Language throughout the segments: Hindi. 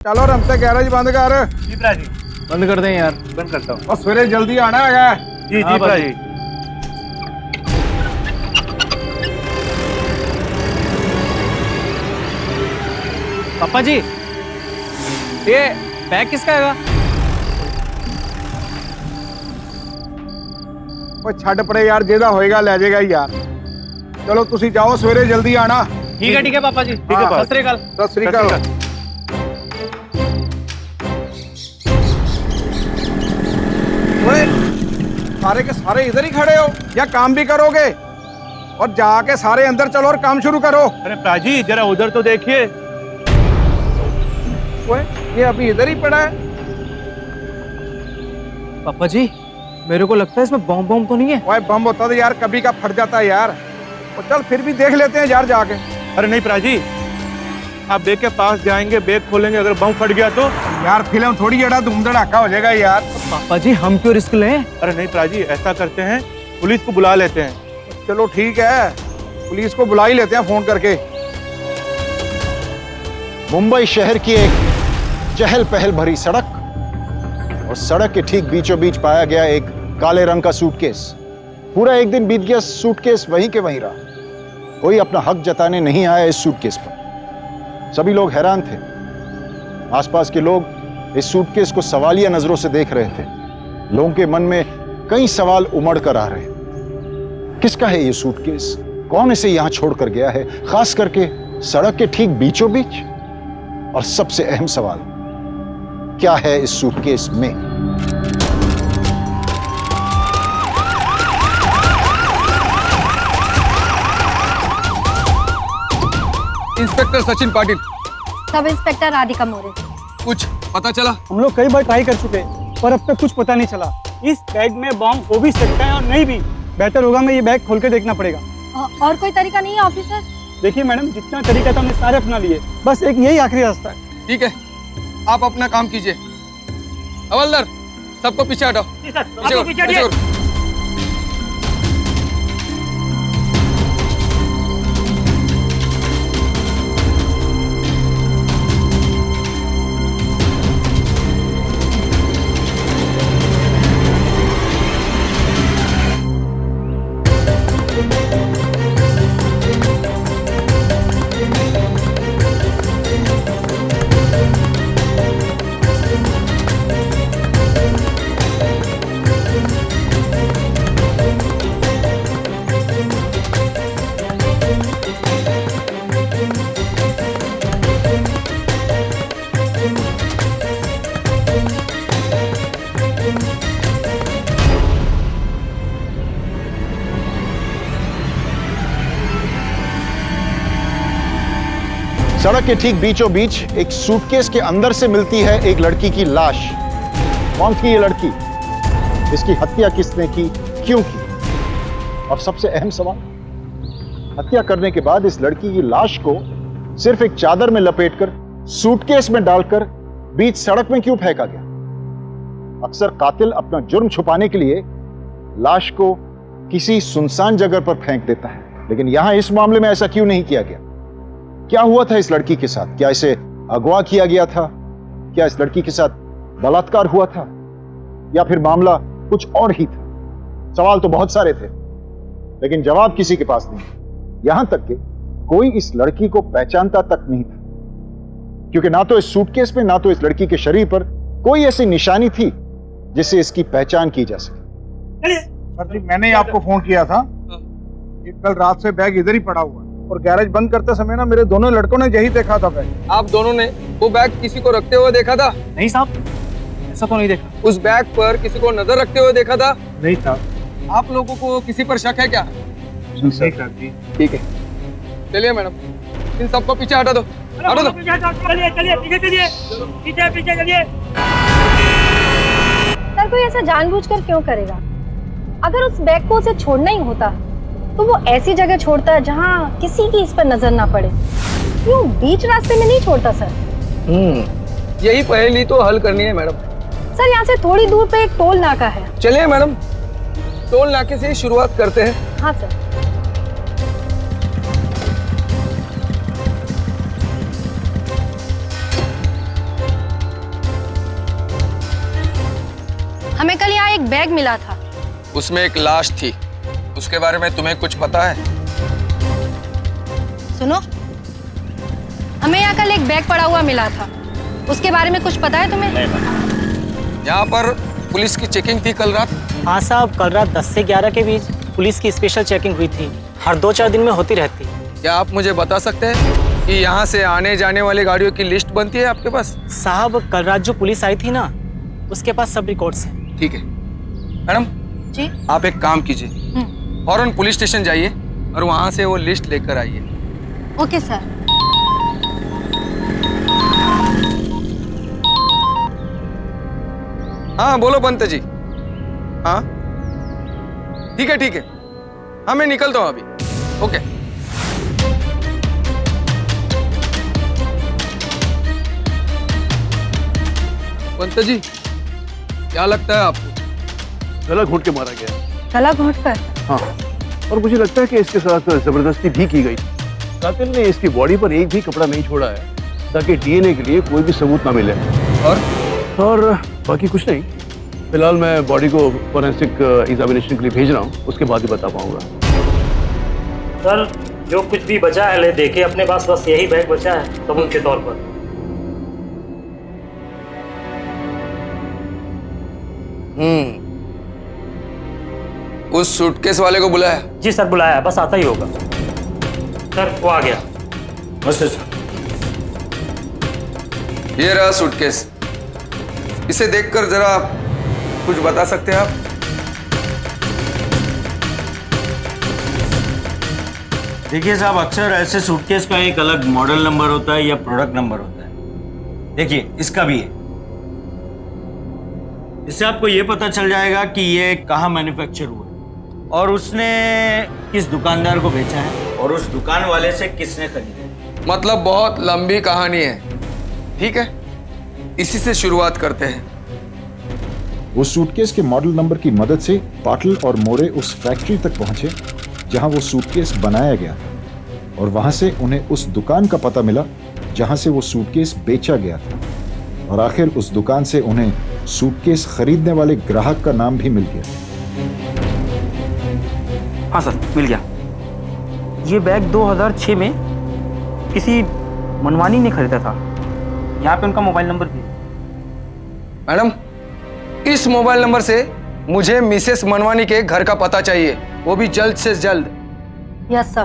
चलो रमते गैरेज बंद कर। जी भरा जी। बंद कर दें यार। बंद करता हूँ। और सवेरे जल्दी आना है। जी हाँ, जी भरा भाजी। जी। पापा जी, ये बैग किसका हैगा? ਉਹ ਛੱਡ ਪਰੇ ਯਾਰ, ਜਿਹਦਾ ਹੋਏਗਾ ਲੈ ਜਾਏਗਾ यार। चलो तुसी जाओ, सवेरे जल्दी आना। ठीक है पापा जी। ठीक है, हाँ, सत श्री अकाल। सत श्री अकाल। ओए, सारे के सारे इधर ही खड़े हो या काम भी करोगे? और जाके सारे अंदर चलो और काम शुरू करो। अरे भरा जी जरा उधर तो देखिए। ओए, ये अभी इधर ही पड़ा है। पापा जी, मेरे को लगता है इसमें बम बम तो नहीं है। ओए, बम होता तो यार कभी का फट जाता है यार। और चल फिर भी देख लेते हैं यार जाके। अरे नहीं भरा जी, आप बैग के पास जाएंगे, बैग खोलेंगे, अगर बम फट गया तो? यार फिल्म थोड़ी जड़ा धूम धड़ाका हो जाएगा यार। पापा जी हम क्यों रिस्क लें? अरे नहीं भरा जी, ऐसा करते हैं, पुलिस को बुला लेते हैं। चलो ठीक है, पुलिस को बुला ही लेते हैं फोन करके। मुंबई शहर की एक चहल पहल भरी सड़क, और सड़क के ठीक बीचों बीच पाया गया एक काले रंग का सूटकेस। पूरा एक दिन बीत गया, सूटकेस वहीं के वहीं रहा। कोई अपना हक जताने नहीं आया इस सूटकेस पर। सभी लोग हैरान थे। आसपास के लोग इस सूटकेस को सवालिया नजरों से देख रहे थे। लोगों के मन में कई सवाल उमड़ कर आ रहे। किसका है ये सूटकेस? कौन इसे यहां छोड़कर गया है, खास करके सड़क के ठीक बीचों बीच? और सबसे अहम सवाल, क्या है इस सूटकेस में? Inspector Sachin Patil. Sub inspector Radhika मोरे। कुछ पता चला? हम लोग कई बार ट्राई कर चुके पर अब तक कुछ पता नहीं चला। इस बैग में बॉम्ब हो भी सकता है और नहीं भी। बेहतर होगा मैं ये बैग खोल के देखना पड़ेगा। और कोई तरीका नहीं है ऑफिसर? देखिए मैडम, जितना तरीका था हमने सारे अपना लिए, बस एक यही आखिरी रास्ता है। ठीक है, आप अपना काम कीजिए। हवलदार, सबको पीछे हटाओ। पीछे करो। सड़क के ठीक बीचों बीच एक सूटकेस के अंदर से मिलती है एक लड़की की लाश। कौन थी ये लड़की? इसकी हत्या किसने की, क्यों की? और सबसे अहम सवाल, हत्या करने के बाद इस लड़की की लाश को सिर्फ एक चादर में लपेटकर सूटकेस में डालकर बीच सड़क में क्यों फेंका गया? अक्सर कातिल अपना जुर्म छुपाने के लिए लाश को किसी सुनसान जगह पर फेंक देता है, लेकिन यहां इस मामले में ऐसा क्यों नहीं किया गया? क्या हुआ था इस लड़की के साथ? क्या इसे अगवा किया गया था? क्या इस लड़की के साथ बलात्कार हुआ था, या फिर मामला कुछ और ही था? सवाल तो बहुत सारे थे, लेकिन जवाब किसी के पास नहीं। यहां तक कि कोई इस लड़की को पहचानता तक नहीं था, क्योंकि ना तो इस सूटकेस में, ना तो इस लड़की के शरीर पर कोई ऐसी निशानी थी जिससे इसकी पहचान की जा सके। सर जी, मैंने आपको फोन किया था कि कल रात से बैग इधर ही पड़ा हुआ है, और गैरेज बंद करते समय ना मेरे दोनों लड़कों ने यही देखा था बैग। आप दोनों ने वो बैग किसी को रखते हुए देखा था? नहीं साहब, ऐसा तो नहीं देखा। उस बैग पर किसी को नजर रखते हुए देखा था? नहीं था। आप लोगों को किसी पर शक है क्या? नहीं सर जी। ठीक है, चलिए मैडम, इन सबको पीछे हटा दो। हटा दो। सर, कोई ऐसा जानबूझकर क्यों करेगा? अगर उस बैग को उसे छोड़ना ही होता तो वो ऐसी जगह छोड़ता है जहाँ किसी की इस पर नजर ना पड़े। क्यों बीच रास्ते में नहीं छोड़ता सर? यही पहेली तो हल करनी है मैडम। सर, यहाँ से थोड़ी दूर पे एक टोल नाका है। चलिए मैडम, टोल नाके से ही शुरुआत करते हैं। हाँ सर। हमें कल यहाँ एक बैग मिला था। उसमें एक लाश थी, उसके बारे में तुम्हें कुछ पता है? सुनो, हमें यहाँ कल एक बैग पड़ा हुआ मिला था, उसके बारे में कुछ पता है तुम्हें? यहाँ पर पुलिस की चेकिंग थी कल रात। हाँ साहब, कल रात 10 से 11 के बीच पुलिस की स्पेशल चेकिंग हुई थी। हर 2-4 दिन में होती रहती। क्या आप मुझे बता सकते हैं कि यहाँ से आने जाने वाली गाड़ियों की लिस्ट बनती है आपके पास? साहब, कल रात जो पुलिस आई थी ना, उसके पास सब रिकॉर्ड्स हैं। ठीक है मैडम जी। आप एक काम कीजिए, फौरन पुलिस स्टेशन जाइए और वहाँ से वो लिस्ट लेकर आइए। Okay sir. हाँ बोलो पंत जी। हाँ ठीक है, हाँ मैं निकलता हूँ अभी। ओके। पंत जी क्या लगता है आपको? गला घोट के मारा गया। गला घोट कर? हाँ, और मुझे लगता है कि इसके साथ जबरदस्ती भी की गई। कातिल ने इसकी बॉडी पर एक भी कपड़ा नहीं छोड़ा है ताकि डीएनए के लिए कोई भी सबूत ना मिले। और बाकी कुछ नहीं। फिलहाल मैं बॉडी को फॉरेंसिक एग्जामिनेशन के लिए भेज रहा हूँ, उसके बाद ही बता पाऊंगा। सर, जो कुछ भी बचा है ले देखिए अपने पास, बस यही बैग बचा है सबूत के तौर पर। उस सूटकेस वाले को बुलाया? जी सर, बुलाया है, बस आता ही होगा। सर वो आ गया। बस ये रहा सूटकेस। इसे देखकर जरा कुछ बता सकते हैं आप? देखिए साहब, अक्सर ऐसे सूटकेस का एक अलग मॉडल नंबर होता है या प्रोडक्ट नंबर होता है। देखिए इसका भी है। इससे आपको ये पता चल जाएगा कि ये कहाँ मैन्युफैक्चर हुआ है और उसने किस दुकानदार को बेचा है और उस दुकान वाले से किसने खरीदा। मतलब बहुत लंबी कहानी है। ठीक है, इसी से शुरुआत करते हैं। वो सूटकेस के मॉडल नंबर की मदद से पाटिल और मोरे उस फैक्ट्री तक पहुंचे जहां वो सूटकेस बनाया गया और वहां से उन्हें उस दुकान का पता मिला जहां से वो सूटकेस बेचा गया था और आखिर उस दुकान से उन्हें सूटकेस खरीदने वाले ग्राहक का नाम भी मिल गया। हाँ सर, मिल गया। ये बैग 2006 में किसी मनवानी ने खरीदा था। यहाँ पे उनका मोबाइल नंबर भी है। मैडम, इस मोबाइल नंबर से मुझे मिसेस मनवानी के घर का पता चाहिए, वो भी जल्द से जल्द। Yes sir.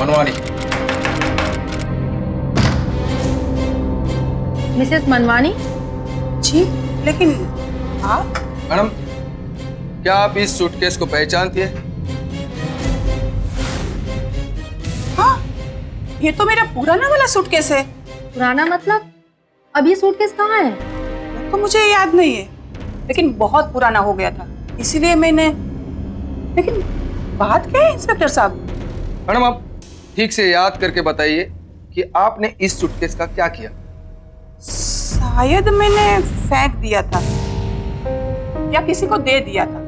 Manwani. Mrs Manwani? जी, लेकिन आप? मैडम, क्या आप इस सूटकेस को पहचानती है? हाँ, ये तो मेरा पुराना वाला सूटकेस है। पुराना मतलब? अब ये सूटकेस कहाँ है? वो तो मुझे याद नहीं है, लेकिन बहुत पुराना हो गया था, इसीलिए मैंने। लेकिन बात क्या है इंस्पेक्टर साहब? मैडम, आप ठीक से याद करके बताइए कि आपने इस सूटकेस का क्या किया? शायद मैंने फेंक दिया था या किसी को दे दिया था,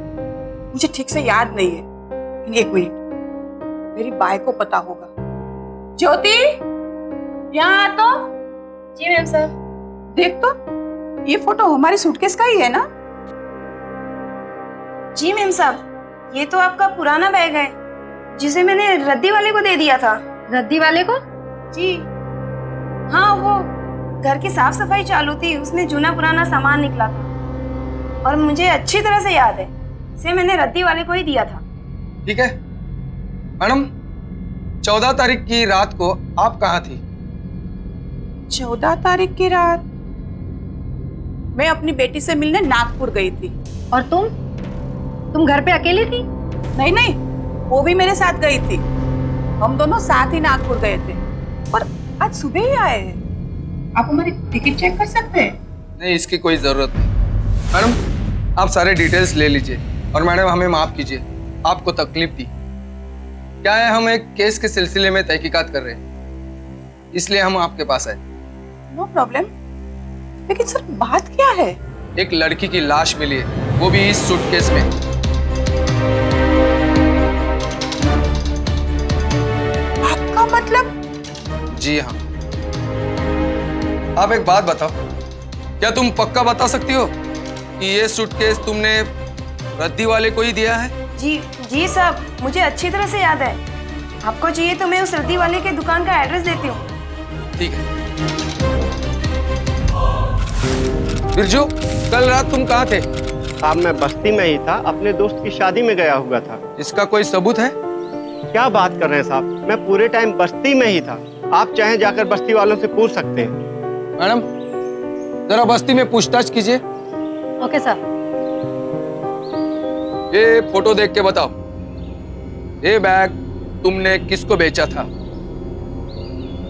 मुझे ठीक से याद नहीं है। लेकिन एक मिनट, मेरी बाई को पता होगा। ज्योति, यहाँ आ तो। जी मैम सर। देख तो, ये फोटो हमारी सूटकेस का ही है ना? जी मैम साहब, ये तो आपका पुराना बैग है जिसे मैंने रद्दी वाले को दे दिया था। रद्दी वाले को? जी हाँ, वो घर की साफ सफाई चालू थी, उसमें जूना पुराना सामान निकला था और मुझे अच्छी तरह से याद है, इसे मैंने रद्दी वाले को ही दिया था। ठीक है मैडम, 14 तारीख की रात को आप कहाँ थी? 14 तारीख की रात मैं अपनी बेटी से मिलने नागपुर गई थी। और तुम घर पे अकेली थी? नहीं नहीं, वो भी मेरे साथ गई थी। हम दोनों साथ ही नागपुर गए थे और आज सुबह ही आए हैं। आप हमारी टिकट चेक कर सकते हैं? नहीं, इसकी कोई जरूरत नहीं। मैडम, आप सारे डिटेल्स ले लीजिए और मैडम हमें माफ कीजिए, आपको तकलीफ दी। क्या है, हम एक केस के सिलसिले में तहकीकात कर रहे हैं, इसलिए हम आपके पास आए। No problem. लेकिन सर बात क्या है? एक लड़की की लाश मिली है, वो भी इस सूटकेस में। आपका मतलब? जी हाँ, आप एक बात बताओ, क्या तुम पक्का बता सकती हो कि ये सूटकेस तुमने रद्दी वाले को ही दिया है? जी जी साहब, मुझे अच्छी तरह से याद है। आपको चाहिए तो मैं उस रद्दी वाले के दुकान का एड्रेस देती हूँ। ठीक है। बिरजू, कल रात तुम कहाँ थे? साहब मैं बस्ती में ही था, अपने दोस्त की शादी में गया हुआ था। इसका कोई सबूत है? क्या बात कर रहे हैं साहब, मैं पूरे टाइम बस्ती में ही था। आप चाहें जाकर बस्ती वालों से पूछ सकते हैं। मैडम, जरा बस्ती में पूछताछ कीजिए। Okay sir. ये फोटो देख के बताओ, ये बैग तुमने किसको बेचा था?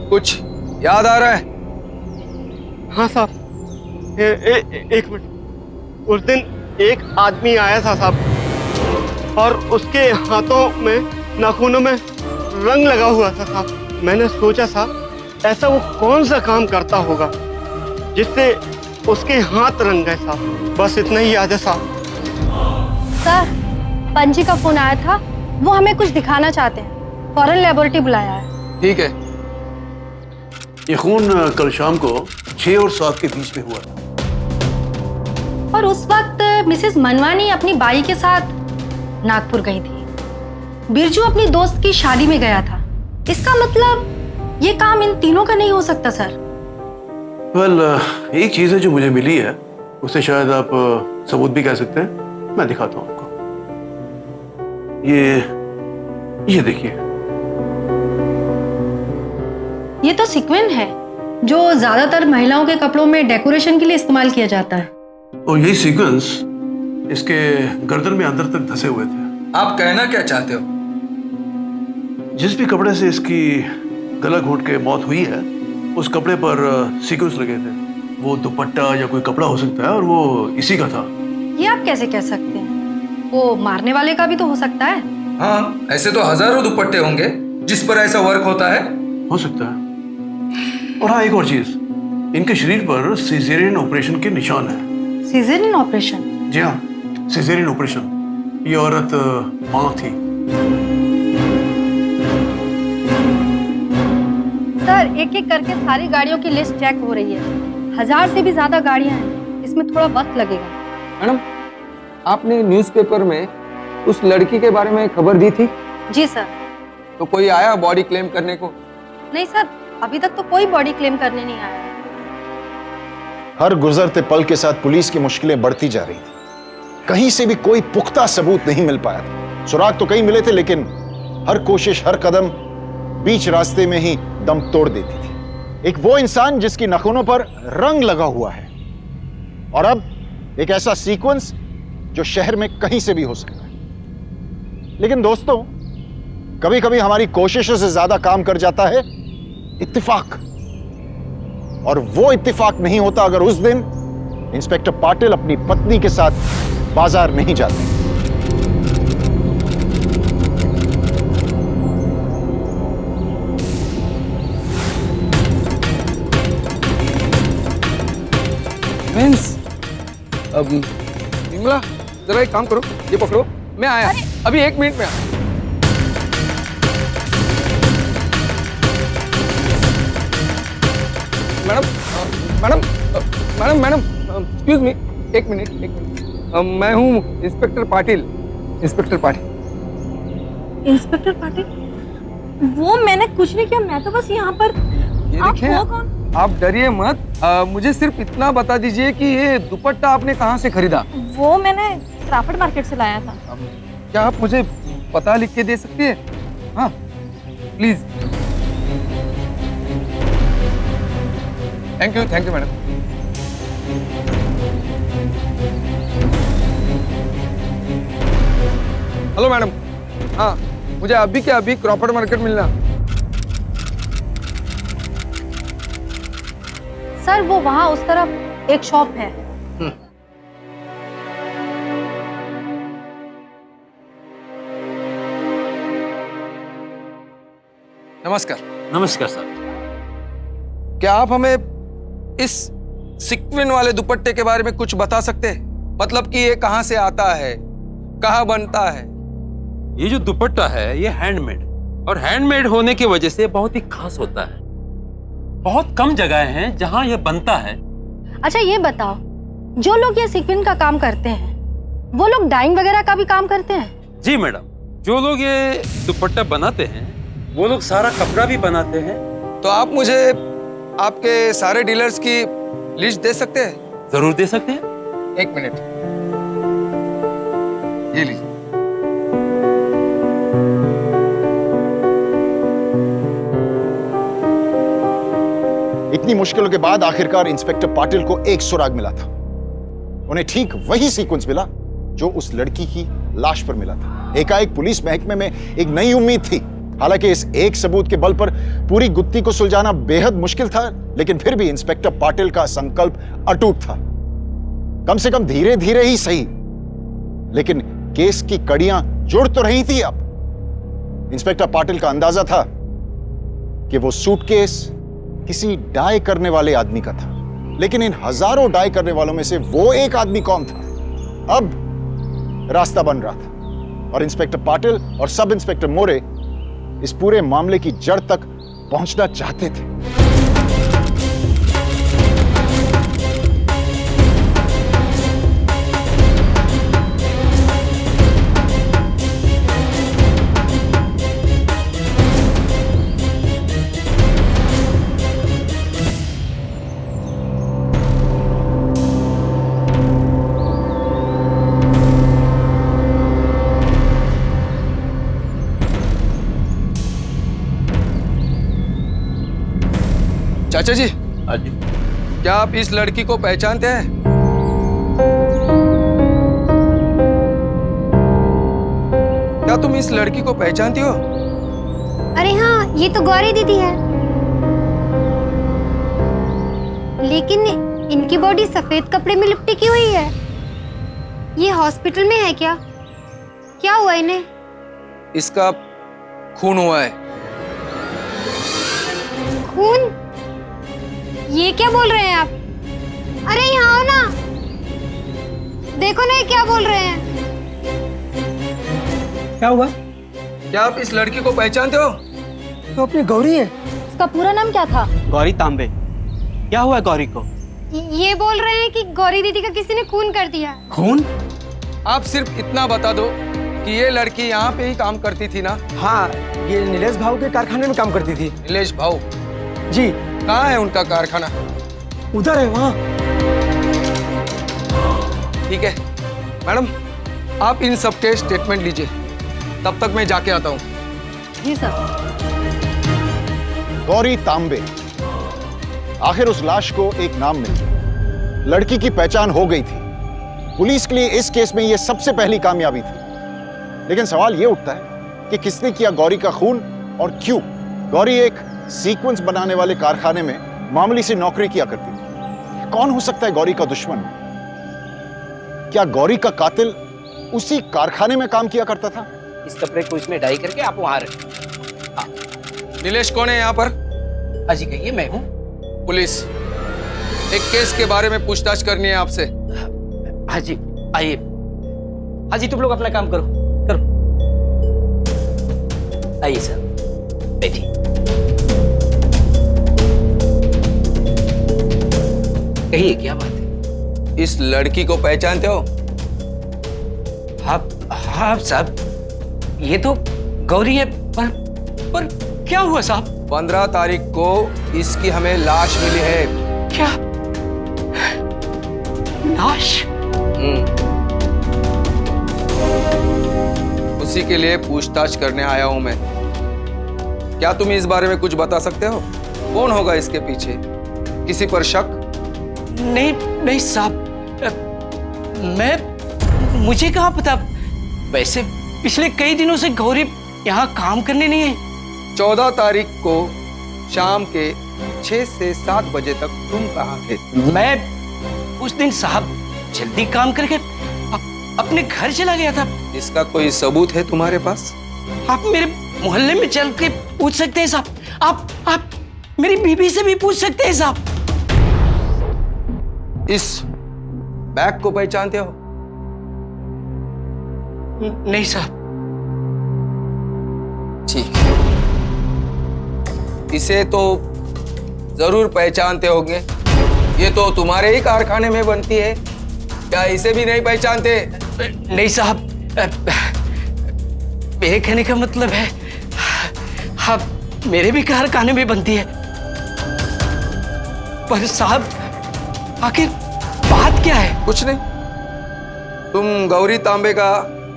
कुछ याद आ रहा है? हाँ साहब, एक मिनट। उस दिन एक आदमी आया था साहब, और उसके हाथों में, नाखूनों में रंग लगा हुआ था साहब। मैंने सोचा साहब, ऐसा वो कौन सा काम करता होगा जिससे उसके हाथ रंग गए साहब। बस इतना ही याद है साहब। सर, पंजी का फोन आया था, वो हमें कुछ दिखाना चाहते हैं। फौरन लेबोरेटरी बुलाया है। ठीक है। ये खून कल शाम को 6 और 7 के बीच में हुआ था। और उस वक्त मिसेस मनवानी अपनी बाई के साथ नागपुर गई थी। बिरजू अपनी दोस्त की शादी में गया था। इसका मतलब ये काम इन तीनों का नहीं हो सकता सर। वेल, एक चीज है जो मुझे मिली है, उसे शायद आप सबूत भी कह सकते हैं। मैं दिखाता हूं आपको। ये देखिए, ये तो सीक्वेंस है जो ज्यादातर महिलाओं के कपड़ों में डेकोरेशन के लिए इस्तेमाल किया जाता है। और यही सीक्वेंस इसके गर्दन में अंदर तक धंसे हुए थे। आप कहना क्या चाहते हो? जिस भी कपड़े से इसकी गला घोट के मौत हुई है, उस कपड़े पर सीक्वेंस लगे थे। वो दुपट्टा या कोई कपड़ा हो सकता है, और वो इसी का था। ये आप कैसे कह सकते हैं? वो मारने वाले का भी तो हो सकता है। हाँ, ऐसे तो हजारों दुपट्टे होंगे जिस पर ऐसा वर्क होता है। हो सकता है। और हाँ, एक और चीज, इनके शरीर पर सिजेरियन ऑपरेशन के निशान है। Caesarean operation? जी हाँ, सिजेरियन ऑपरेशन। ये औरत मां थी। सर, एक एक करके सारी गाड़ियों की लिस्ट चेक हो रही है। 1000 से भी ज्यादा गाड़ियां हैं, इसमें थोड़ा वक्त लगेगा। मैडम, आपने न्यूज़पेपर में उस लड़की के बारे में खबर दी थी? जी सर। तो कोई आया बॉडी क्लेम करने को? नहीं सर, अभी तक तो कोई बॉडी क्लेम करने नहीं आया है। हर गुजरते पल के साथ पुलिस की मुश्किलें बढ़ती जा रही थी। कहीं से भी कोई पुख्ता सबूत नहीं मिल पाया था। सुराग तो कई मिले थे, लेकिन हर कोशिश, हर कदम बीच रास्ते में ही दम तोड़ देती थी। एक वो इंसान जिसकी नाखूनों पर रंग लगा हुआ है, और अब एक ऐसा सीक्वेंस जो शहर में कहीं से भी हो सकता है। लेकिन दोस्तों, कभी कभी हमारी कोशिशों से ज्यादा काम कर जाता है इत्तेफाक। और वो इत्तेफाक नहीं होता अगर उस दिन इंस्पेक्टर पाटिल अपनी पत्नी के साथ बाजार नहीं जाते। अब विमला, जरा एक काम करो, ये पकड़ो, मैं आया अभी 1 मिनट में। Madam madam madam madam excuse me, 1 minute. मैं हूँ inspector Patil. Inspector Patil. Inspector Patil? वो मैंने कुछ नहीं किया, मैं तो बस यहाँ पर। ये आप देखिए, हो कौन? आप डरिए मत। मुझे सिर्फ इतना बता दीजिए कि ये दुपट्टा आपने कहाँ से खरीदा? वो मैंने क्राफर्ड मार्केट से लाया था। क्या आप मुझे पता लिख के दे सकती है? हाँ please. Thank you madam. Hello madam, हाँ मुझे अभी क्या अभी क्रॉफर्ड मार्केट मिलना। सर, वो वहाँ उस तरफ एक शॉप है। नमस्कार। नमस्कार सर। क्या आप हमें इस सीक्वेंस वाले दुपट्टे के बारे में कुछ बता सकते हैं? मतलब कि ये कहाँ से आता है, कहाँ बनता है? ये जो दुपट्टा है ये हैंडमेड, और हैंडमेड होने की वजह से बहुत ही खास होता है। बहुत कम जगह हैं जहां यह बनता है। अच्छा ये बताओ, जो लोग ये सीक्वेंस का काम करते हैं वो लोग डाइंग वगैरह का भी काम करते हैं? जी मैडम, जो लोग ये दुपट्टा बनाते हैं वो लोग सारा कपड़ा भी बनाते हैं। तो आप मुझे आपके सारे डीलर्स की लिस्ट दे सकते हैं? जरूर दे सकते हैं। एक मिनट, ये लीजिए। इतनी मुश्किलों के बाद आखिरकार इंस्पेक्टर पाटिल को एक सुराग मिला था। उन्हें ठीक वही सीक्वेंस मिला जो उस लड़की की लाश पर मिला था। एकाएक पुलिस महकमे में एक नई उम्मीद थी। हालांकि इस एक सबूत के बल पर पूरी गुत्थी को सुलझाना बेहद मुश्किल था, लेकिन फिर भी इंस्पेक्टर पाटिल का संकल्प अटूट था। कम से कम धीरे धीरे ही सही, लेकिन केस की कड़ियां जुड़ तो रही थी। अब इंस्पेक्टर पाटिल का अंदाजा था कि वो सूटकेस किसी डाई करने वाले आदमी का था, लेकिन इन हजारों डाई करने वालों में से वो एक आदमी कौन था? अब रास्ता बन रहा था और इंस्पेक्टर पाटिल और सब इंस्पेक्टर मोरे इस पूरे मामले की जड़ तक पहुंचना चाहते थे। चाचा जी, हाँ जी। क्या आप इस लड़की को पहचानते हैं? क्या तुम इस लड़की को पहचानती हो? अरे हाँ, ये तो गौरी दीदी है। लेकिन इनकी बॉडी सफेद कपड़े में लिपटी की हुई है। ये हॉस्पिटल में है क्या? क्या हुआ इन्हें? इसका खून हुआ है। खून? ये क्या बोल रहे हैं आप? अरे यहाँ आओ ना, देखो ना ये क्या बोल रहे हैं। क्या हुआ? क्या आप इस लड़की को पहचानते हो? तो अपनी गौरी है। उसका पूरा नाम क्या था? गौरी तांबे। क्या हुआ गौरी को? ये बोल रहे हैं कि गौरी दीदी का किसी ने खून कर दिया। खून? आप सिर्फ इतना बता दो कि ये लड़की यहाँ पे ही काम करती थी ना? हाँ, ये नीलेश भाऊ के कारखाने में काम करती थी। नीलेश भाऊ? जी। कहाँ है उनका कारखाना? उधर है, वहाँ। ठीक है मैडम, आप इन सबके स्टेटमेंट लीजिए, तब तक मैं जाके आता हूँ। जी सर। गौरी तांबे। आखिर उस लाश को एक नाम मिल गया, लड़की की पहचान हो गई थी। पुलिस के लिए इस केस में यह सबसे पहली कामयाबी थी। लेकिन सवाल यह उठता है कि किसने किया गौरी का खून और क्यों? गौरी एक सीक्वेंस बनाने वाले कारखाने में मामूली सी नौकरी किया करती थी। कौन हो सकता है गौरी का दुश्मन? क्या गौरी का कातिल उसी कारखाने में काम किया करता था? इस कपड़े को इसमें डाई करके आप वहां रखें। नीलेश कौन है यहाँ पर? हाँ जी कहिए। मैं हूँ पुलिस। एक केस के बारे में पूछताछ करनी है आपसे। हाँ जी आइए। हाँ जी तुम लोग अपना काम करो करो। आइए सर, बैठिए। कहिए क्या बात है? इस लड़की को पहचानते हो? हाँ साहब, ये तो गौरी है। पर क्या हुआ साहब? 15 तारीख को इसकी हमें लाश मिली है। क्या लाश? उसी के लिए पूछताछ करने आया हूं मैं। क्या तुम इस बारे में कुछ बता सकते हो? कौन होगा इसके पीछे? किसी पर शक? नहीं साहब, मुझे कहाँ पता। वैसे पिछले कई दिनों से गौरी यहाँ काम करने नहीं है। 14 तारीख को शाम के 6 से 7 बजे तक तुम कहाँ थे? मैं उस दिन साहब जल्दी काम करके अपने घर चला गया था। इसका कोई सबूत है तुम्हारे पास? आप मेरे मोहल्ले में चल के पूछ सकते हैं साहब। आप मेरी बीवी से भी पूछ सकते हैं साहब। इस बैग को पहचानते हो? नहीं साहब। ठीक, इसे तो जरूर पहचानते होंगे। ये तो तुम्हारे ही कारखाने में बनती है, क्या इसे भी नहीं पहचानते? नहीं साहब, मेरे कहने का मतलब है हाँ, मेरे भी कारखाने में बनती है। पर साहब आखिर बात क्या है? कुछ नहीं, तुम गौरी तांबे का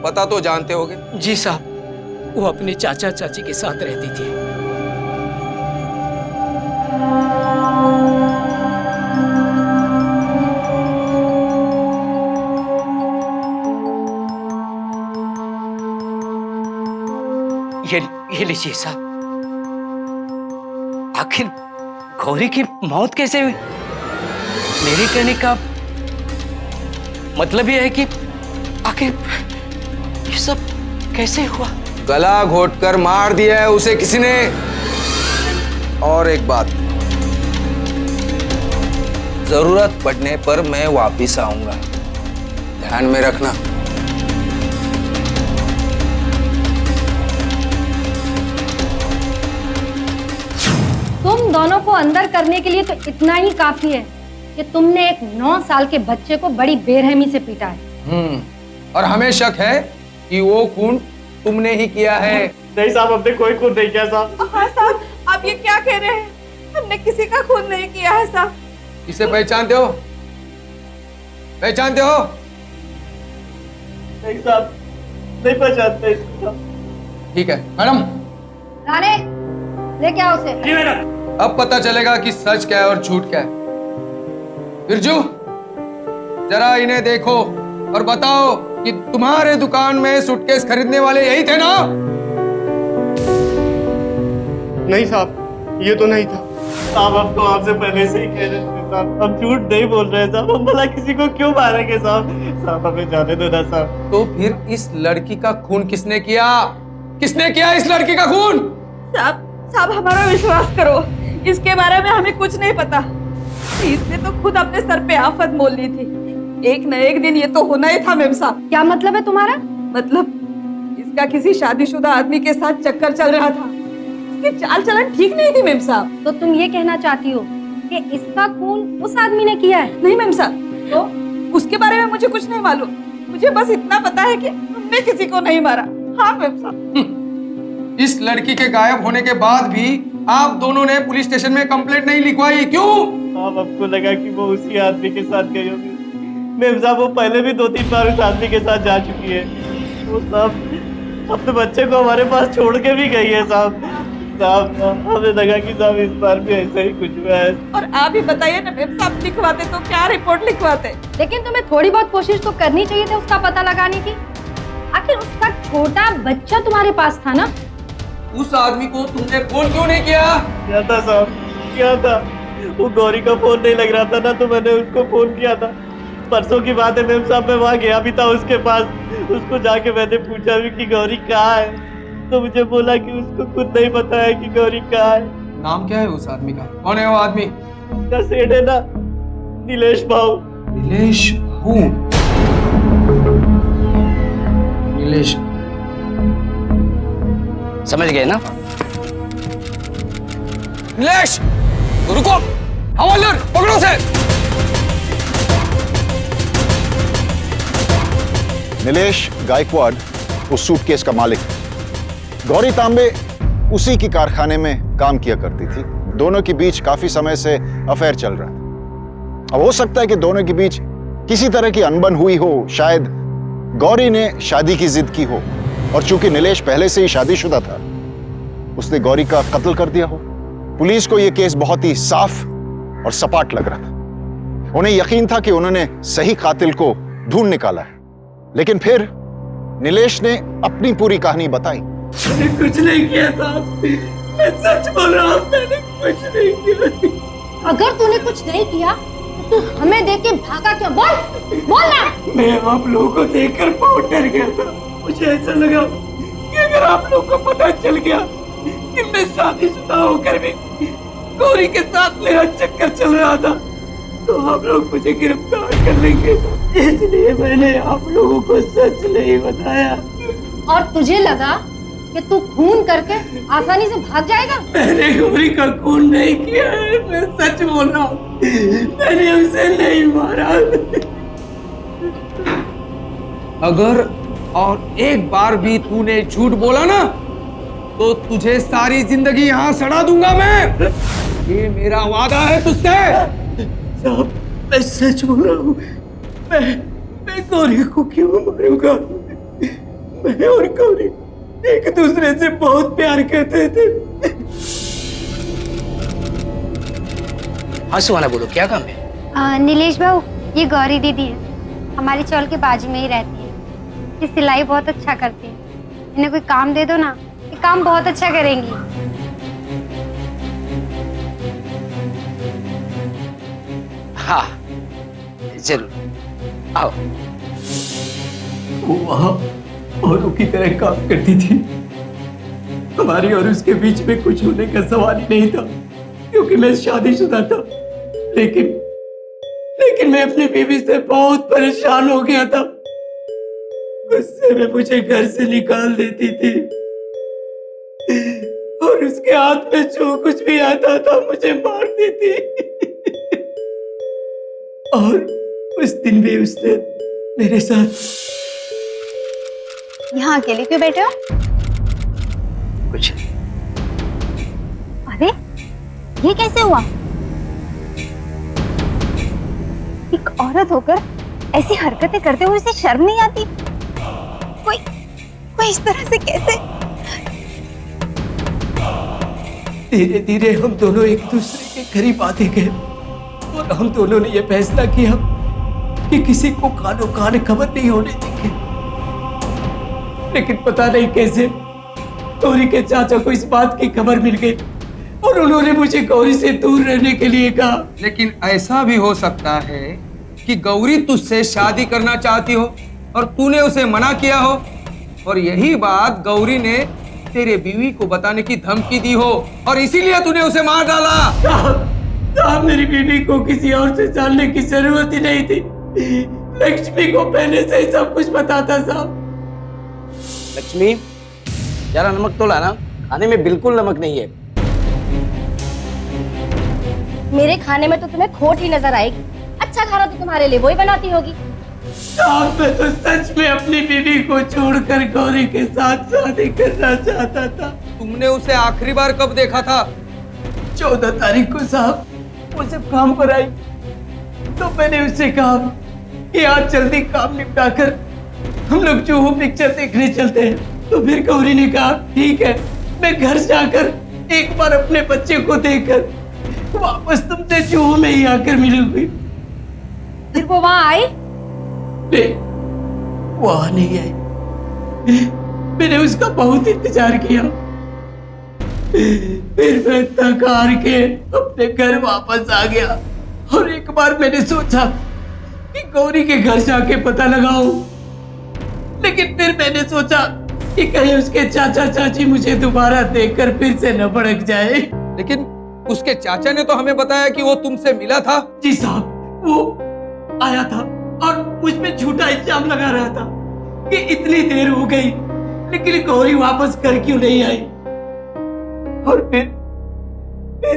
पता तो जानते होगे। जी साहब, वो अपने चाचा चाची के साथ रहती थी। ये लीजिए साहब। आखिर गौरी की मौत कैसे हुई? मेरे कहने का मतलब यह है कि आखिर ये सब कैसे हुआ? गला घोटकर मार दिया है उसे किसी ने। और एक बात, जरूरत पड़ने पर मैं वापिस आऊंगा, ध्यान में रखना। तुम दोनों को अंदर करने के लिए तो इतना ही काफी है कि तुमने एक 9 साल के बच्चे को बड़ी बेरहमी से पीटा है। और हमें शक है कि वो खून तुमने ही किया है। नहीं साहब, हमने कोई खून नहीं किया साहब। हाँ साहब, आप ये क्या कह रहे हैं? हमने किसी का खून नहीं किया है साहब। इसे पहचानते हो? पहचानते हो? नहीं साहब, नहीं पहचानते। ठीक है मैडम, राणे लेके आओ उसे। जी मैडम। अब पता चलेगा कि सच क्या है और झूठ क्या है। बिरजू, जरा इन्हें देखो और बताओ कि तुम्हारे दुकान में सूटकेस खरीदने वाले यही थे ना? नहीं साहब, ये तो नहीं था साहब। हम तो आपसे पहले से ही कह रहे थे साहब, हम झूठ नहीं बोल रहे साहब। हम भला किसी को क्यों मारेंगे साहब? साहब हमें जाने दो ना साहब। तो फिर इस लड़की का खून किसने किया? किसने किया इस लड़की का खून? साहब हमारा विश्वास करो, इसके बारे में हमें कुछ नहीं पता। इसने तो खुद अपने सर पे आफत मोल ली थी। एक न एक दिन ये तो होना ही था मेम साहब। क्या मतलब है तुम्हारा? मतलब इसका किसी शादीशुदा आदमी के साथ चक्कर चल रहा था। इसकी चाल चलन ठीक नहीं थी मेम साहब। तो तुम ये कहना चाहती हो कि इसका खून उस आदमी ने किया है? नहीं मेम साहब, तो उसके बारे में मुझे कुछ नहीं मालूम। मुझे बस इतना पता है कि हमने किसी को नहीं मारा। हाँ मेम साहब। इस लड़की के गायब होने के बाद भी आप दोनों ने पुलिस स्टेशन में कंप्लेंट नहीं लिखवाई, क्यों? साहब हमको लगा कि वो उसी आदमी के साथ गई होगी। मेम साहब, वो पहले भी 2-3 बार उस आदमी के साथ जा चुकी है। वो साहब अपने बच्चे को हमारे पास छोड़ के भी गई है साहब। साहब हमें लगा कि साहब इस बार भी ऐसा ही कुछ हुआ है। और आप ही बताइए ना मेम साहब, लिखवाते तो क्या रिपोर्ट लिखवाते? लेकिन तुम्हें थोड़ी बहुत कोशिश तो करनी चाहिए थी उसका पता लगाने की। आखिर उसका छोटा बच्चा तुम्हारे पास था ना। उस आदमी को तुमने फोन क्यों नहीं किया? क्या था साहब, क्या था? वो गौरी का फोन नहीं लग रहा था ना, तो मैंने उसको फोन किया था। परसों की बात है मेम साहब, मैं वहाँ गया भी था उसके पास। उसको जाके मैंने पूछा भी कि गौरी कहाँ है, तो मुझे बोला कि उसको खुद नहीं पता है कि गौरी कहाँ है। नाम क्या है उस आदमी का? कौन है वो आदमी? उसका सेठ है ना, नीलेश भाऊ। नीलेश भाऊ? नीलेश, समझ गए ना? नीलेश रुको, हवालदार पकड़ो उसे। नीलेश गायकवाड़ उस सूटकेस का मालिक है। गौरी तांबे उसी की कारखाने में काम किया करती थी। दोनों के बीच काफी समय से अफेयर चल रहा था। अब हो सकता है कि दोनों के बीच किसी तरह की अनबन हुई हो। शायद गौरी ने शादी की जिद की हो, और चूंकि नीलेश पहले से ही शादीशुदा था, उसने गौरी का कत्ल कर दिया हो। पुलिस को यह केस बहुत ही साफ और सपाट लग रहा था। उन्हें यकीन था कि उन्होंने सही कातिल को ढूंढ निकाला है। लेकिन फिर नीलेश ने अपनी पूरी कहानी बताई। मैंने कुछ नहीं किया साहब, मैं सच बोल रहा हूँ, मैंने कुछ नहीं किया। अगर तूने कुछ नहीं किया तो तू हमें देख के भागा क्यों? बोल ना। मैं आप लोगों को देखकर बहुत डर गया था। मुझे ऐसा लगा कि अगर आप लोगों को पता चल गया कि मैं शादीशुदा होकर भी गौरी के साथ मेरा चक्कर चल रहा था, तो आप लोग मुझे गिरफ्तार कर लेंगे। इसलिए मैंने आप लोगों को सच नहीं बताया। और तुझे लगा कि तू खून करके आसानी से भाग जाएगा? मैंने गौरी का खून नहीं किया है, मैं सच बोल रहा हूँ, मैंने उसे नहीं मारा। अगर और एक बार भी तूने झूठ बोला ना तो तुझे सारी जिंदगी यहाँ सड़ा दूंगा मैं। ये मेरा वादा है तुझसे। साहब मैं सच बोल रहा हूँ, मैं गौरी को क्यों मारूंगा? मैं और गौरी एक दूसरे से बहुत प्यार करते थे। हाँ सुहाना, बोलो क्या काम है? नीलेश बाबू, ये गौरी दीदी है, हमारी चौल के बाजू में ही रहती है। ये सिलाई बहुत अच्छा करती है, इन्हें कोई काम दे दो ना, ये काम बहुत अच्छा करेंगी। हाँ जरूर, आओ। वो वहाँ औरों की तरह काम करती थी, हमारी और उसके बीच में कुछ होने का सवाल ही नहीं था, क्योंकि मैं शादीशुदा था। लेकिन मैं अपनी बीवी से बहुत परेशान हो गया था। गुस्से में मुझे घर से निकाल देती थी और उसके हाथ में जो कुछ भी आता था मुझे मारती थी। और उस दिन भी उसने मेरे साथ। यहाँ अकेले क्यों बैठे हो? कुछ नहीं। अरे ये कैसे हुआ? एक औरत होकर ऐसी हरकतें करते हुए उसे शर्म नहीं आती? कोई इस तरह से कैसे? धीरे धीरे हम दोनों एक दूसरे के करीब आते गए और हम दोनों ने यह फैसला किया कि किसी को कानो कान खबर नहीं होने देंगे। लेकिन पता नहीं कैसे गौरी के चाचा को इस बात की खबर मिल गई और उन्होंने मुझे गौरी से दूर रहने के लिए कहा। लेकिन ऐसा भी हो सकता है कि गौरी तुझसे शादी करना चाहती हो और तूने उसे मना किया हो, और यही बात गौरी ने तेरे बीवी को बताने की धमकी दी हो और इसीलिए तूने उसे मार डाला। साहब मेरी बीवी को किसी और से जानने की जरूरत ही नहीं थी, लक्ष्मी को पहले से ही सब कुछ पता था। साहब लक्ष्मी, जरा नमक तो लाना, खाने में बिल्कुल नमक नहीं है। मेरे खाने में तो तुम्हें खोट ही नजर आएगी, अच्छा खाना तो तुम्हारे लिए वो ही बनाती होगी। साहब मैं तो सच में अपनी बीवी को छोड़कर गौरी के साथ शादी करना चाहता था। तुमने उसे आखिरी बार कब देखा था? 14 तारीख को साहब, वो जब काम पर आई तो मैंने उससे कहा कि आज जल्दी काम निपटाकर हम लोग जुहू पिक्चर देखने चलते हैं। तो फिर गौरी ने कहा ठीक है, मैं घर जाकर एक बार अपने बच्चे को देखकर वापस तुमसे जुहू में ही आकर मिलूंगी। फिर वो वहाँ आई? नहीं, वहाँ नहीं आई। मैंने उसका बहुत इंतजार किया, फिर मैं थक हार के अपने घर वापस आ गया और एक बार मैंने सोचा कि गौरी के घर जाके पता लगाऊं, लेकिन फिर मैंने सोचा कि कहीं उसके चाचा चाची मुझे दोबारा देखकर फिर से न भड़क जाए। लेकिन उसके चाचा ने तो हमें बताया कि वो तुमसे मिला था। जी साहब, वो आया था और मुझ पे झूठा इल्जाम लगा रहा था कि इतनी देर हो गई लेकिन गौरी वापस घर क्यों नहीं आई। और फिर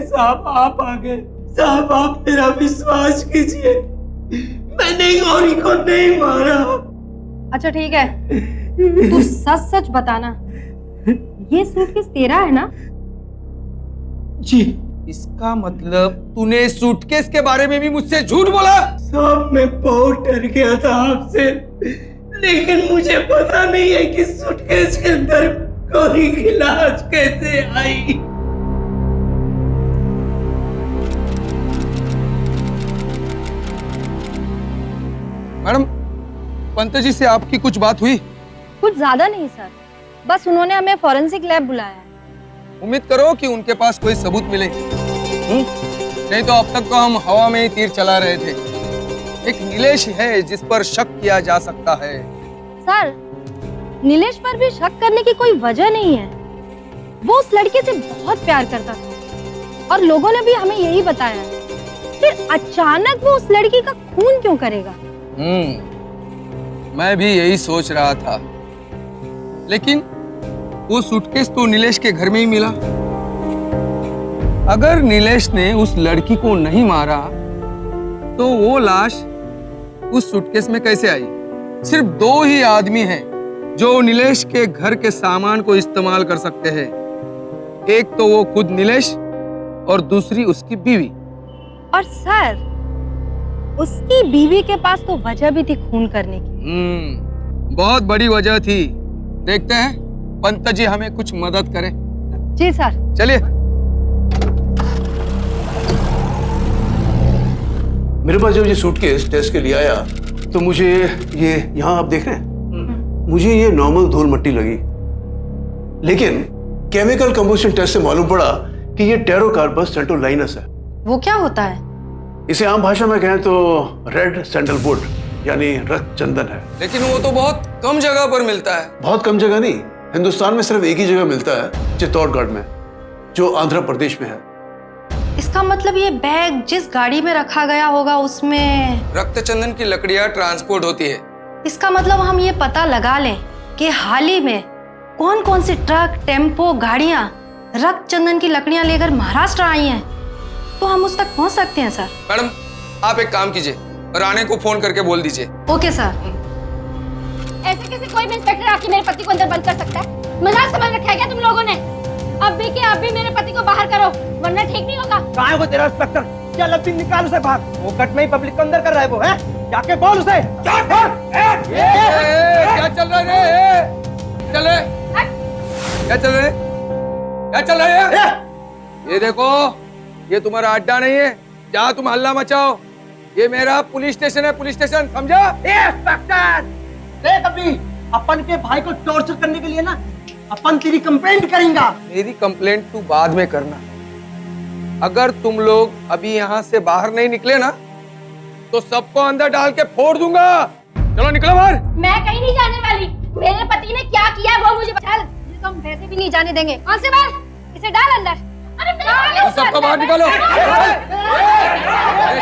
साहब आप आ गए। साहब आप मेरा विश्वास कीजिए, मैंने गौरी को नहीं मारा। अच्छा ठीक है, तू सच सच बताना, ये सूटकेस तेरा है ना? जी। इसका मतलब तूने सूटकेस के बारे में भी मुझसे झूठ बोला? साहब मैं बहुत डर गया था आपसे, लेकिन मुझे पता नहीं है कि सूटकेस के अंदर गौरी की लाश कैसे आई। मैडम, पंत जी से आपकी कुछ बात हुई? कुछ ज्यादा नहीं सर, बस उन्होंने हमें फॉरेंसिक लैब बुलाया है। उम्मीद करो कि उनके पास कोई सबूत मिले। नहीं तो अब तक तो हम हवा में ही तीर चला रहे थे। एक नीलेश है जिस पर शक किया जा सकता है। सर, नीलेश पर भी शक करने की कोई वजह नहीं है। वो उस लड़के से बहुत प्यार करता था और लोगों ने भी हमें यही बताया। फिर अचानक वो उस लड़की का खून क्यों करेगा? मैं भी यही सोच रहा था, लेकिन वो सूटकेस तो नीलेश के घर में ही मिला। अगर नीलेश ने उस लड़की को नहीं मारा तो वो लाश उस सूटकेस में कैसे आई? सिर्फ दो ही आदमी हैं जो नीलेश के घर के सामान को इस्तेमाल कर सकते हैं। एक तो वो खुद नीलेश और दूसरी उसकी बीवी। और सर, उसकी बीवी के पास तो वजह भी थी खून करने की। बहुत बड़ी वजह थी। देखते हैं पंत जी हमें कुछ मदद करें। जी सर। चलिए। मेरे पास जब ये सूटकेस टेस्ट के लिए आया तो मुझे ये यहाँ आप देख रहे हैं, मुझे ये नॉर्मल धूल मिट्टी लगी, लेकिन केमिकल कंपोजिशन टेस्ट से मालूम पड़ा कि ये टेरोकार्पस सेंटोलाइनस है। वो क्या होता है? इसे आम भाषा में कहें तो रेड सैंडलवुड यानी रक्त चंदन है। लेकिन वो तो बहुत कम जगह पर मिलता है। बहुत कम जगह नहीं, हिंदुस्तान में सिर्फ एक ही जगह मिलता है, चित्तौड़गढ़ में, जो आंध्र प्रदेश में है। इसका मतलब ये बैग जिस गाड़ी में रखा गया होगा उसमें रक्त चंदन की लकड़ियां ट्रांसपोर्ट होती है। इसका मतलब हम ये पता लगा लें कि हाल ही में कौन कौन सी ट्रक, टेम्पो, गाड़ियां रक्त चंदन की लकड़ियां लेकर महाराष्ट्र आई हैं, तो हम उस तक पहुंच सकते हैं सर। मैडम आप एक काम कीजिए, राणे को फोन करके बोल दीजिए। Okay sir. ऐसे कैसे कोई भी इंस्पेक्टर आके मेरे पति को अंदर बंद कर सकता है? मजाक समझ रखा है क्या तुम लोगों ने? अब भी मेरे पति को बाहर करो, वरना ठीक नहीं होगा। कहाँ है वो तेरा इंस्पेक्टर? क्या लगती निकाल उसे बाहर। वो कट में ही पब्लिक को अंदर कर रहा है वो, है? जाके बोल उसे। क्या चल रहा है? चले क्या चल रहा है? क्या चल रहा है? ये देखो, ये तुम्हारा अड्डा नहीं है जहाँ तुम हल्ला मचाओ। ये मेरा पुलिस स्टेशन है, पुलिस स्टेशन, समझा? इंस्पेक्टर देख, अभी अपन के भाई को टॉर्चर करने के लिए ना अपन तेरी कंप्लेंट करेंगे। मेरी कंप्लेंट तू बाद में करना। अगर तुम लोग अभी यहाँ से बाहर नहीं निकले ना तो सबको अंदर डाल के फोड़ दूंगा। चलो निकलो बाहर। मैं कहीं नहीं जाने वाली। मेरे पति ने क्या किया वो मुझे बता। तो हम वैसे भी नहीं जाने देंगे। कौन से बाहर? इसे डाल अंदर। अरे मेरे सबको बाहर निकालो।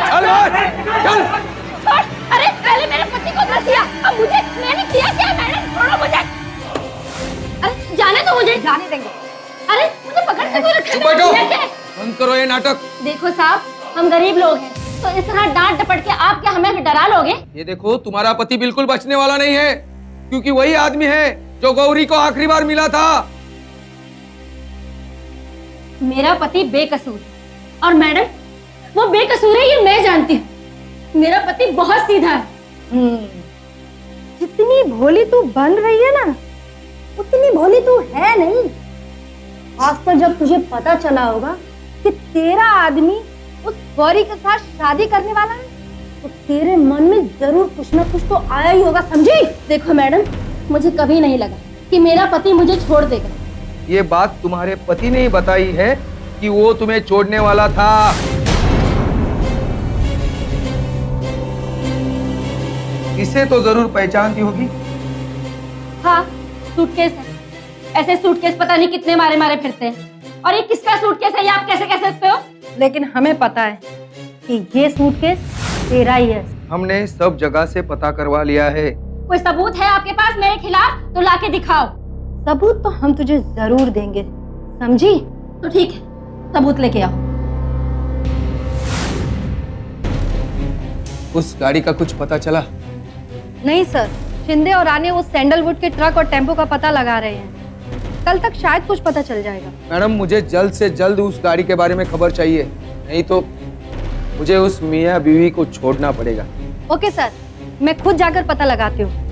चल चल। अरे पहले मेरे पति को धर दिया, अब मुझे। मैंने किया क्या? मैंने छोड़ो मुझे। अरे जाने तो मुझे। जाने देंगे। अरे मुझे पकड़ के कोई रखा। चुप बैठो, बंद करो ये नाटक। देखो साहब, हम गरीब लोग हैं, तो इस तरह डांट डपट के आप क्या हमें डरा लोगे? ये देखो, तुम्हारा पति बिल्कुल बचने वाला नहीं है, क्योंकि वही आदमी है जो गौरी को आखिरी बार मिला था। मेरा पति बेकसूर है। और मैडम, वो बेकसूर है ये मैं जानती हूँ। मेरा पति बहुत सीधा है। जितनी भोली तू बन रही है ना, उतनी भोली तू है नहीं। खासकर जब तुझे पता चला होगा कि तेरा आदमी उस गौरी के साथ शादी करने वाला है, तो तेरे मन में जरूर कुछ ना कुछ तो आया ही होगा, समझी? देखो मैडम, मुझे कभी नहीं लगा कि मेरा पति मुझे छोड़ देगा। ये बात तुम्हारे पति ने ही बताई है कि वो तुम्हें छोड़ने वाला था। इसे तो जरूर पहचानती होगी। हाँ, सूटकेस है। ऐसे सूटकेस पता नहीं कितने मारे मारे फिरते हैं। और ये किसका सूटकेस है ये आप कैसे कह सकते हो? लेकिन हमें पता है कि ये सूटकेस तेरा ही है। हमने सब जगह से पता करवा लिया है। कोई सबूत है आपके पास मेरे खिलाफ तो लाके दिखाओ। सबूत तो हम तुझे जरूर देंगे, समझी? तो ठीक है, सबूत लेके आओ। उस गाड़ी का कुछ पता चला? नहीं सर, शिंदे और राणे उस सैंडलवुड के ट्रक और टेम्पो का पता लगा रहे हैं। कल तक शायद कुछ पता चल जाएगा। मैडम, मुझे जल्द से जल्द उस गाड़ी के बारे में खबर चाहिए, नहीं तो मुझे उस मियाँ बीवी को छोड़ना पड़ेगा। ओके सर, मैं खुद जाकर पता लगाती हूँ।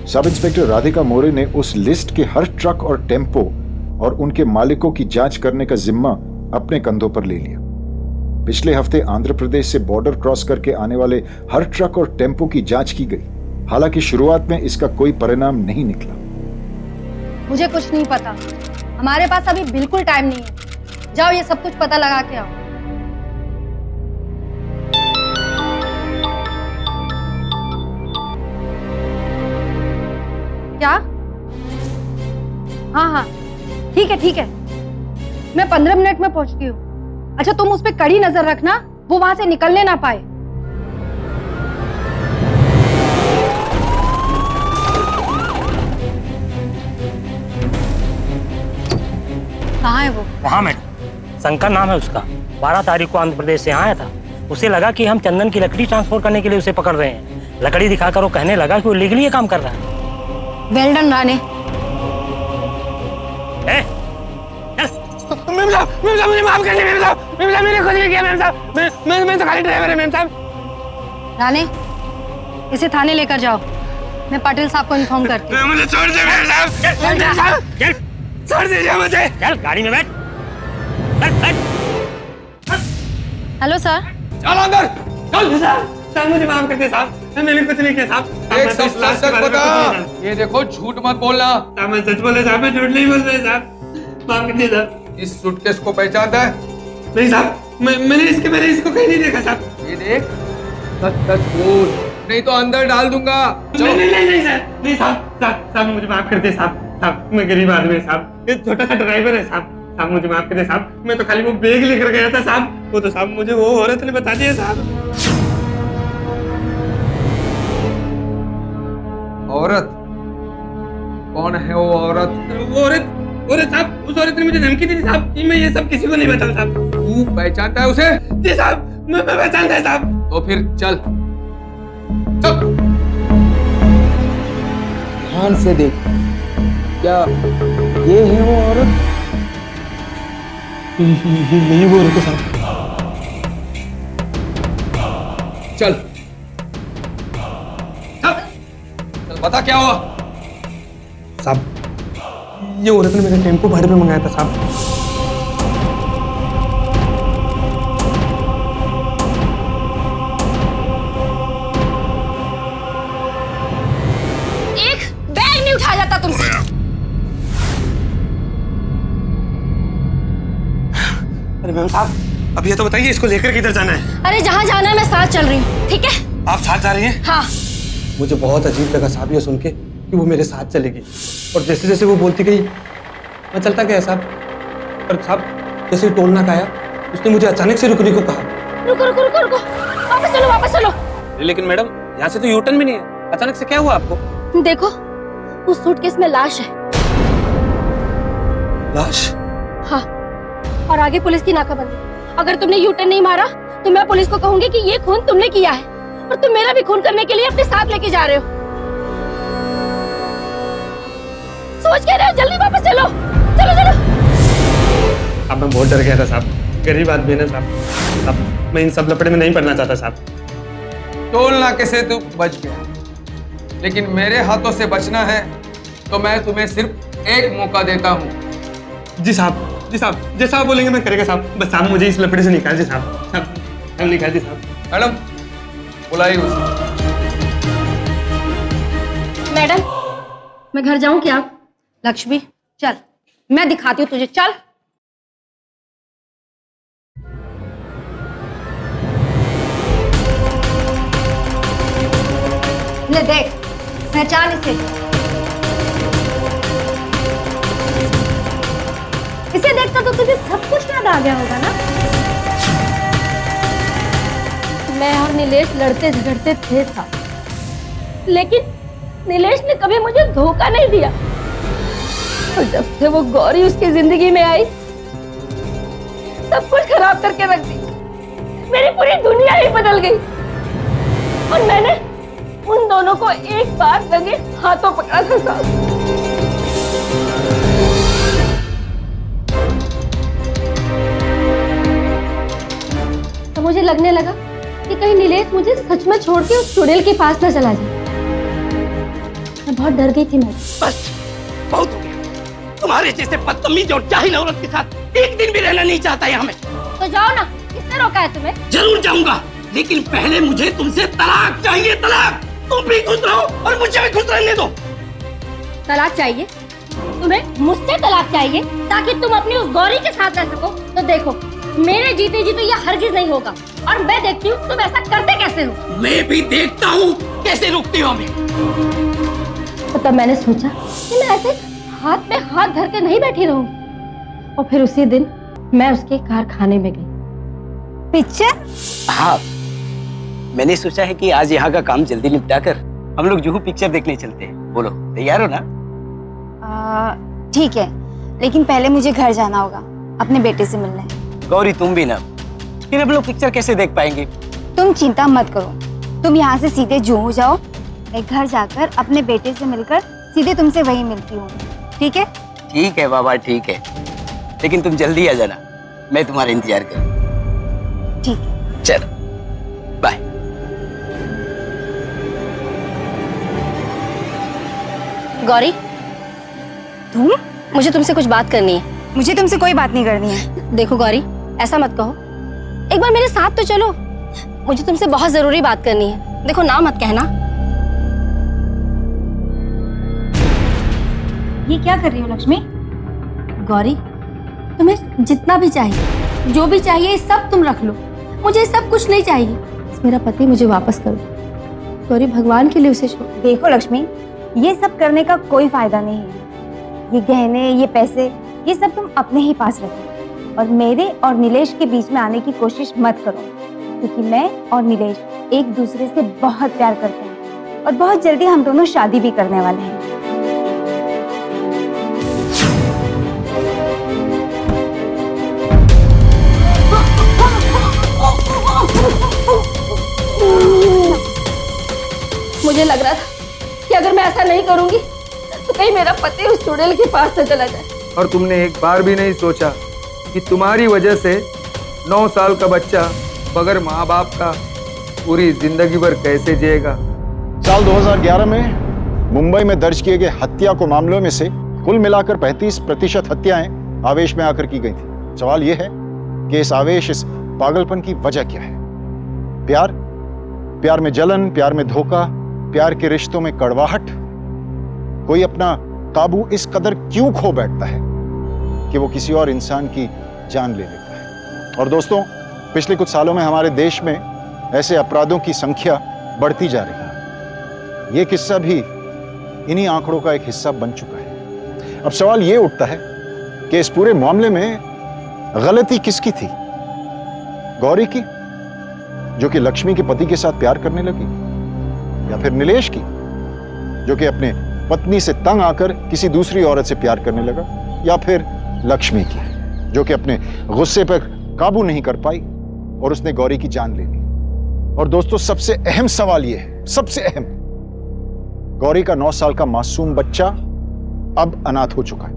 सब इंस्पेक्टर राधिका मोरे ने उस लिस्ट के हर ट्रक और टेम्पो और उनके मालिकों की जांच करने का जिम्मा अपने कंधों पर ले लिया। पिछले हफ्ते आंध्र प्रदेश से बॉर्डर क्रॉस करके आने वाले हर ट्रक और टेम्पो की जांच की गई। हालांकि शुरुआत में इसका कोई परिणाम नहीं निकला। मुझे कुछ नहीं पता, हमारे पास अभी बिल्कुल टाइम नहीं है। जाओ ये सब कुछ पता लगा के आओ। क्या? हाँ, ठीक है। मैं 15 मिनट में पहुंचती हूँ। अच्छा, तुम उस पे कड़ी नजर रखना, वो वहां से निकलने ना पाए। कहाँ है वो? वहाँ मैडम, शंकर नाम है उसका। 12 तारीख को आंध्र प्रदेश से यहाँ आया था। उसे लगा कि हम चंदन की लकड़ी ट्रांसपोर्ट करने के लिए उसे पकड़ रहे हैं। लकड़ी दिखाकर वो कहने लगा कि वो लीगली ये काम कर रहा है। Well done Rane. मैम साहब मुझे माफ कर दीजिए मैम साहब। मैम साहब मैंने कुछ नहीं किया मैम साहब। मैं तो खाली ड्राइवर है मैम साहब। राणे, इसे थाने लेकर जाओ। मैं पाटिल साहब को इन्फॉर्म करती हूँ। मुझे छोड़ दीजिए मैम साहब। मैम साहब छोड़ दीजिए मुझे। चल गाड़ी में बैठ। Hello sir. चल अंदर चल। साहब मुझे माफ कर दे साहब। मैंने कुछ नहीं किया साहब। एक सब सच बता। ये देखो झूठ मत बोलना। साहब मैं सच बोल रहा साहब। मैं झूठ नहीं बोल रहा साहब। माफ कर दीजिए साहब। इस सूटकेस को पहचानता है? नहीं साहब मैंने इसको कहीं नहीं देखा साहब। ये देख, सच सच बोल, नहीं तो अंदर डाल दूंगा। नहीं सर। नहीं साहब मुझे माफ कर दे साहब। मैं गरीब आदमी है साहब। ये छोटा सा ड्राइवर है साहब मुझे माफ कर दे साहब। मैं तो खाली वो बैग लेकर गया था साहब। वो तो साहब मुझे वो औरत ने बता दिया साहब। औरत? कौन है वो औरत? वो औरत साहब, उस औरत ने मुझे धमकी दी थी साहब कि मैं ये सब किसी को नहीं बताऊं साहब। तू पहचानता है उसे? जी साहब मैं पहचानता है साहब। तो फिर चल। ध्यान से देख, क्या ये है वो औरत? नहीं वो औरत है साहब। चल बता क्या हुआ? साहब ये औरत ने मेरा टेम्पो भाड़े पे मंगाया था साहब। एक बैग नहीं उठाया जाता तुमसे। अरे मैम साहब अब ये तो बताइए इसको लेकर किधर जाना है? अरे जहाँ जाना है मैं साथ चल रही हूँ, ठीक है? आप साथ जा रही हैं? हाँ। मुझे बहुत अजीब लगा साहब ये सुन के कि वो मेरे साथ चलेगी। और जैसे जैसे वो बोलती गई मैं चलता गया साहब। पर साहब जैसे टोल नाका आया उसने मुझे अचानक से रुकने को कहा। रुको रुको रुको रुको, वापस चलो। लेकिन मैडम यहाँ से तो यूटर्न भी नहीं है, अचानक से क्या हुआ आपको? देखो उस सूटकेस में लाश है। लाश? हाँ, और आगे पुलिस की नाकाबंदी। अगर तुमने यूटर्न नहीं मारा तो मैं पुलिस को कहूंगी कि ये खून तुमने किया है और तुम मेरा भी खून करने के लिए अपने साथ लेके जा रहे हो। सोच के रहे हो, जल्दी वापस चलो। चलो अब मैं बहुत डर गया था साहब। गरीब आदमी है ना साहब। अब मैं इन सब लपड़े में नहीं पड़ना चाहता साहब। टोल नाके से तू बच गया, लेकिन मेरे हाथों से बचना है तो मैं तुम्हें सिर्फ एक मौका देता हूँ। जी साहब जैसा आप बोलेंगे मैं करेगा साहब। बस साहब मुझे इस लपड़े से निकाल दे साहब। हम निकाल दे साहब। मैडम बुलाइए उसे। मैडम मैं घर जाऊं क्या? लक्ष्मी चल, मैं दिखाती हूँ तुझे, चल। ले देख, पहचान इसे देखता तो तुझे सब कुछ याद आ गया होगा ना? मैं और नीलेश लड़ते झगड़ते थे साथ, लेकिन नीलेश ने कभी मुझे धोखा नहीं दिया। और जब से वो गौरी उसकी जिंदगी में आई सब कुछ खराब करके रख दी। मेरी पूरी दुनिया ही बदल गई और मैंने उन दोनों को एक बार रंगे हाथों पकड़ा था साहब। तो मुझे लगने लगा कि कहीं नीलेश मुझे सच में छोड़ के उस चुड़ैल के पास न चला जाए। मैं बहुत डर गई थी। मैं बस बहुत हो गया। तुम्हारे जैसे बदतमीज और जाहिल औरत के साथ एक दिन भी रहना नहीं चाहता यहाँ मैं। तो जाओ ना, किसने रोका है तुम्हें? जरूर जाऊंगा, लेकिन पहले मुझे तुमसे तलाक चाहिए। तलाक। तुम भी खुश रहो और मुझे भी खुश रहने दो। तलाक चाहिए तुम्हें? मुझसे तलाक चाहिए ताकि तुम अपनी उस गौरी के साथ रह सको? तो देखो मेरे जीते जी तो यह हरगिज नहीं होगा और मैं देखती हूँ तुम ऐसा करते कैसे हो। मैं भी देखता हूँ कैसे रुकती हो हमें। तो तब मैंने सोचा कि मैं ऐसे हाथ में हाथ धर के नहीं बैठी रहूंगी और फिर उसी दिन मैं उसके कारखाने में गई। पिक्चर? हाँ, मैंने सोचा है कि आज यहाँ का काम जल्दी निपटा कर हम लोग जुहू पिक्चर देखने चलते हैं। बोलो तैयार हो ना? ठीक है, लेकिन पहले मुझे घर जाना होगा अपने बेटे से मिलने। गौरी तुम भी ना, फिर हम लोग पिक्चर कैसे देख पाएंगे? तुम चिंता मत करो, तुम यहाँ से सीधे जुहू जाओ, मैं घर जाकर अपने बेटे से मिलकर सीधे तुमसे वहीं मिलती हूँ, ठीक है? ठीक है बाबा, ठीक है, लेकिन तुम जल्दी आ जाना, मैं तुम्हारा इंतजार कर। ठीक है, चलो बाय। गौरी, तुम? मुझे तुमसे कुछ बात करनी है। मुझे तुमसे कोई बात नहीं करनी है। देखो गौरी, ऐसा मत कहो, एक बार मेरे साथ तो चलो, मुझे तुमसे बहुत जरूरी बात करनी है। देखो ना मत कहना। ये क्या कर रही हो लक्ष्मी? गौरी, तुम्हें जितना भी चाहिए, जो भी चाहिए, सब तुम रख लो, मुझे सब कुछ नहीं चाहिए। मेरा पति मुझे वापस कर दो गौरी, भगवान के लिए उसे छोड़। देखो लक्ष्मी, ये सब करने का कोई फायदा नहीं है। ये गहने, ये पैसे, ये सब तुम अपने ही पास रखो और मेरे और नीलेश के बीच में आने की कोशिश मत करो, क्योंकि मैं और नीलेश एक दूसरे से बहुत प्यार करते हैं और बहुत जल्दी हम दोनों शादी भी करने वाले हैं। मुझे लग रहा था कि अगर मैं ऐसा नहीं करूंगी तो कहीं मेरा पति उस चुड़ैल के पास न चला जाए। और तुमने एक बार भी नहीं सोचा कि तुम्हारी वजह से 9 साल का बच्चा बगैर माँ बाप का पूरी जिंदगी भर कैसे जिएगा। साल 2011 में मुंबई में दर्ज किए गए हत्या को मामलों में से कुल मिलाकर 35% हत्याएं आवेश में आकर की गई थी। सवाल यह है कि इस आवेश, इस पागलपन की वजह क्या है? प्यार, प्यार में जलन, प्यार में धोखा, प्यार के रिश्तों में कड़वाहट। कोई अपना काबू इस कदर क्यों खो बैठता है कि वो किसी और इंसान की जान ले लेता है? और दोस्तों, पिछले कुछ सालों में हमारे देश में ऐसे अपराधों की संख्या बढ़ती जा रही है। ये किस्सा भी इन्हीं आंकड़ों का एक हिस्सा बन चुका है। अब सवाल ये उठता है कि इस पूरे मामले में गलती किसकी थी? गौरी की, जो कि लक्ष्मी के पति के साथ प्यार करने लगी, या फिर नीलेश की, जो कि अपने पत्नी से तंग आकर किसी दूसरी औरत से प्यार करने लगा, या फिर लक्ष्मी की, जो कि अपने गुस्से पर काबू नहीं कर पाई और उसने गौरी की जान ले ली। और दोस्तों, सबसे अहम सवाल यह है, सबसे अहम, गौरी का 9 साल का मासूम बच्चा अब अनाथ हो चुका है।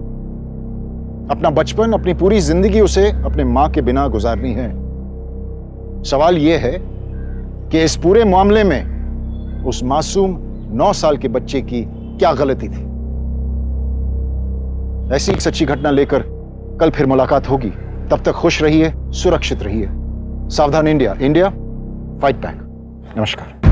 अपना बचपन, अपनी पूरी जिंदगी उसे अपने मां के बिना गुजारनी है। सवाल यह है कि इस पूरे मामले में उस मासूम 9 साल के बच्चे की क्या गलती थी? ऐसी एक सच्ची घटना लेकर कल फिर मुलाकात होगी। तब तक खुश रहिए, सुरक्षित रहिए। सावधान इंडिया, इंडिया फाइट बैक। नमस्कार।